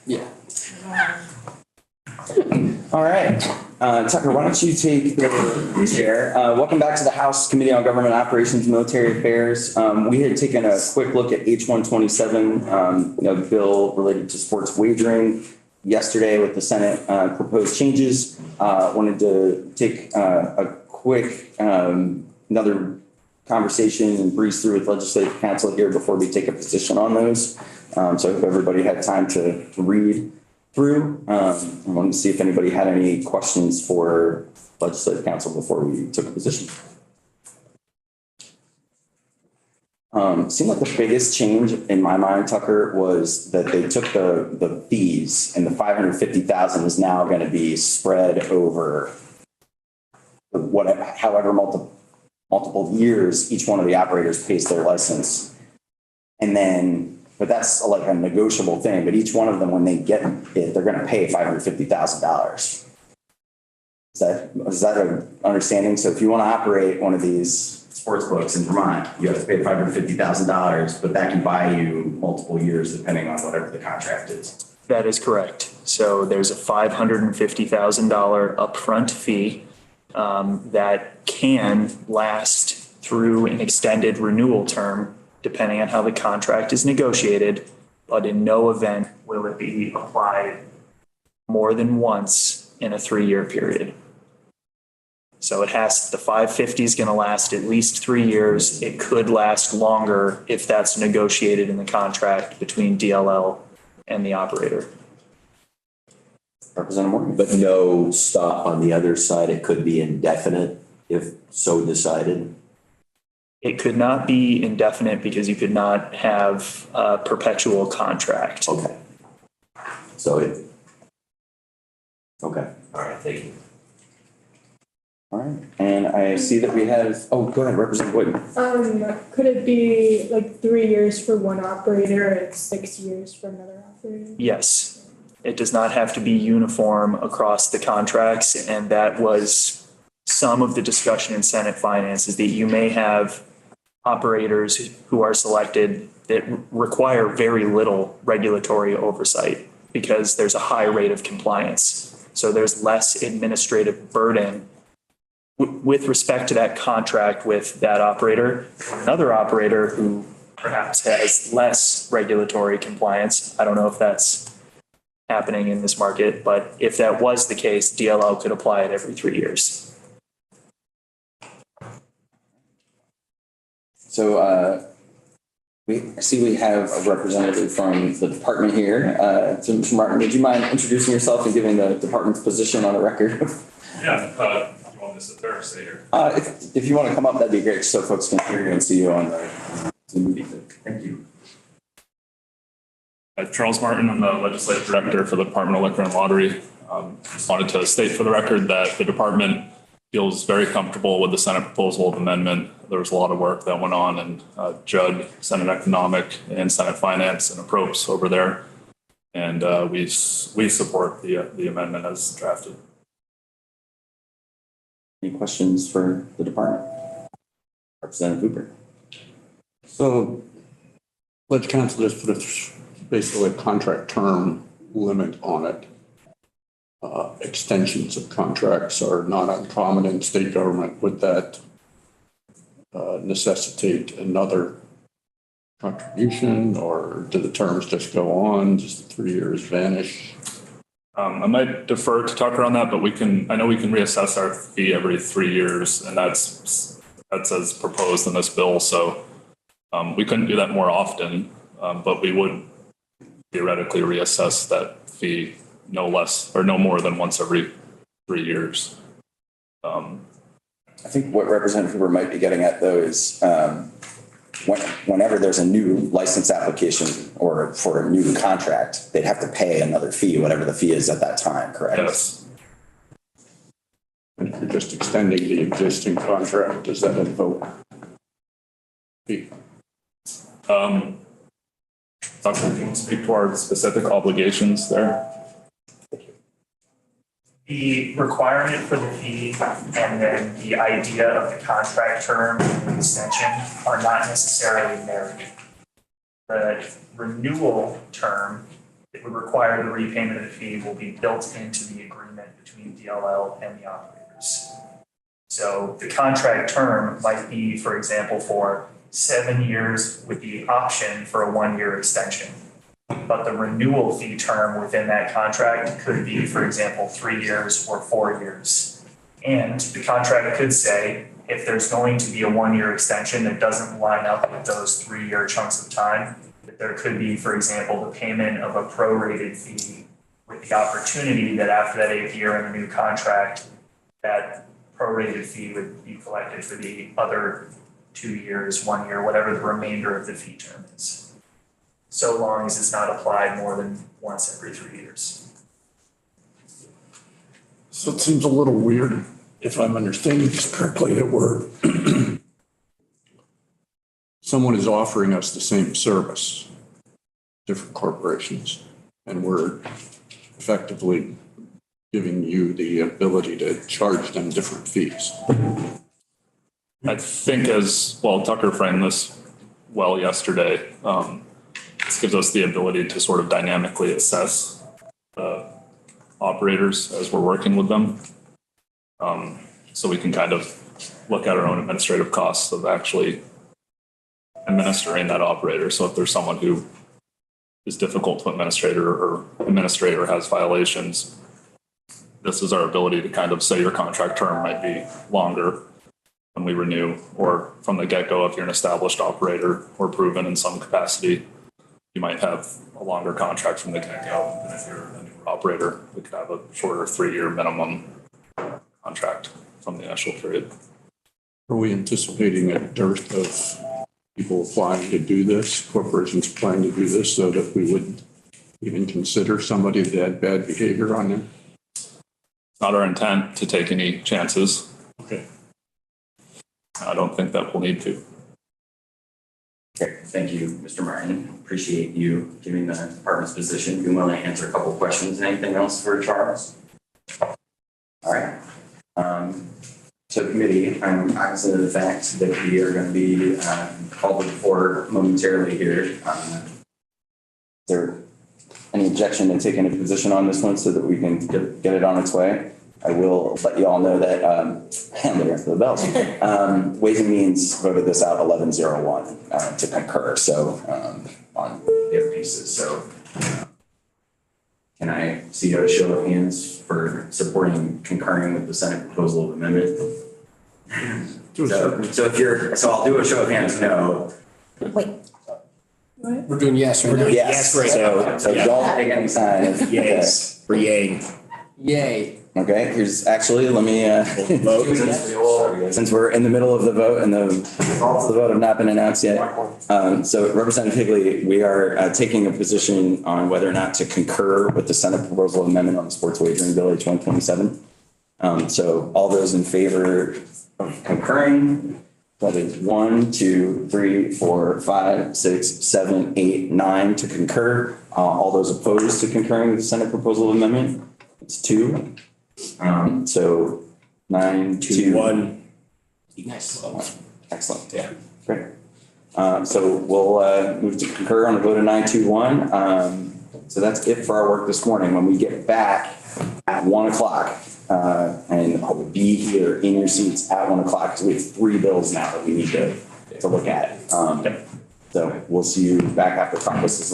Yeah. All right. Tucker, why don't you take the chair? Welcome back to the House Committee on Government Operations, Military Affairs. We had taken a quick look at H127, bill related to sports wagering yesterday with the Senate proposed changes. Wanted to take a quick another conversation and breeze through with Legislative Council here before we take a position on those. So I hope everybody had time to read through. I wanted to see if anybody had any questions for Legislative Council before we took a position. Seemed like the biggest change in my mind, Tucker, was that they took the fees, and the $550,000 is now going to be spread over however multiple years each one of the operators pays their license. And then, but that's like a negotiable thing, but each one of them, when they get it, they're going to pay $550,000. Is that an understanding? So if you want to operate one of these sports books in Vermont, you have to pay $550,000, but that can buy you multiple years depending on whatever the contract is. That is correct. So there's a $550,000 upfront fee that can last through an extended renewal term, depending on how the contract is negotiated, but in no event will it be applied more than once in a 3-year period. So the 550 is going to last at least 3 years. It could last longer if that's negotiated in the contract between DLL and the operator. Representative Morgan. But no stop on the other side. It could be indefinite if so decided. It could not be indefinite because you could not have a perpetual contract. Okay. Okay. All right. Thank you. All right. And I see that we have, go ahead, Representative Wood. Could it be like 3 years for one operator and 6 years for another operator? Yes. It does not have to be uniform across the contracts. And that was some of the discussion in Senate Finance, is that you may have operators who are selected that require very little regulatory oversight because there's a high rate of compliance. So there's less administrative burden with respect to that contract with that operator. Another operator who perhaps has less regulatory compliance, I don't know if that's happening in this market, but if that was the case, DLL could apply it every 3 years. So I see we have a representative from the department here. So Mr. Martin, would you mind introducing yourself and giving the department's position on the record? Yeah, you want me to sit there or stay here? If you want to come up, that'd be great, so folks can hear you and see you on the meeting. Thank you. Charles Martin, I'm the legislative director for the Department of Liquor and Lottery. Just wanted to state for the record that the department feels very comfortable with the Senate proposal of amendment. There was a lot of work that went on, and Judd, Senate Economic, and Senate Finance, and Approps over there. And we support the amendment as drafted. Any questions for the department? Representative Hooper. So Ledge Council just put basically a contract term limit on it. Extensions of contracts are not uncommon in state government. Would that necessitate another contribution, or do the terms just go on? Does the 3 years vanish? I might defer to Tucker on that, but I know we can reassess our fee every 3 years, and that's as proposed in this bill. So we couldn't do that more often, but we would theoretically reassess that fee no less or no more than once every 3 years. I think what Representative Hooper might be getting at, though, is whenever there's a new license application or for a new contract, they'd have to pay another fee, whatever the fee is at that time, correct? Yes. And if you're just extending the existing contract, does that invoke fee? Tucker, can you speak to our specific obligations there? The requirement for the fee and then the idea of the contract term and extension are not necessarily married. The renewal term it would require the repayment of the fee will be built into the agreement between DLL and the operators. So the contract term might be, for example, for 7 years with the option for a 1-year extension. But the renewal fee term within that contract could be, for example, 3 years or 4 years. And the contract could say, if there's going to be a 1-year extension that doesn't line up with those 3-year chunks of time, that there could be, for example, the payment of a prorated fee with the opportunity that after that 8th year in the new contract, that prorated fee would be collected for the other 2 years, 1 year, whatever the remainder of the fee term is. So long as it's not applied more than once every 3 years. So it seems a little weird, if I'm understanding this correctly, that someone is offering us the same service, different corporations, and we're effectively giving you the ability to charge them different fees. I think as, well, Tucker framed this well yesterday. This gives us the ability to sort of dynamically assess operators as we're working with them. So we can kind of look at our own administrative costs of actually administering that operator. So if there's someone who is difficult to administrate or has violations, this is our ability to kind of say your contract term might be longer when we renew, or from the get-go, if you're an established operator or proven in some capacity, you might have a longer contract from the get-go. And if you're a newer operator, we could have a shorter 3-year minimum contract from the initial period. Are we anticipating a dearth of people applying to do this, corporations applying to do this, so that we wouldn't even consider somebody that had bad behavior on there? It's not our intent to take any chances. Okay. I don't think that we'll need to. Okay, thank you, Mr. Martin. Appreciate you giving the department's position. You want to answer a couple questions. Anything else for Charles? All right. So committee, I'm cognizant of the fact that we are going to be called before momentarily here. Is there any objection to taking a position on this one so that we can get it on its way? I will let you all know that, I'm looking for the bells. Ways and Means voted this out 11-01 to concur, so on the other pieces. So can I see a show of hands for supporting concurring with the Senate proposal of amendment? So I'll do a show of hands, no. What? We're doing yes right now. Yes, right now. so don't take any signs. Yes, for yay. Yay. Okay, here's actually, let me, since we're in the middle of the vote and the results of the vote have not been announced yet. So Representative Higley, we are taking a position on whether or not to concur with the Senate proposal amendment on the sports wagering bill H 127. So all those in favor of concurring, that is 1, 2, 3, 4, 5, 6, 7, 8, 9 to concur. All those opposed to concurring with the Senate proposal amendment, it's 2. So 9, 2, 1. Nice. Excellent. Yeah. Great. So we'll move to concur on the vote of 9-2-1. So that's it for our work this morning. When we get back at 1 o'clock, and I'll be here in your seats at 1 o'clock because we have 3 bills now that we need to look at. So we'll see you back after caucus.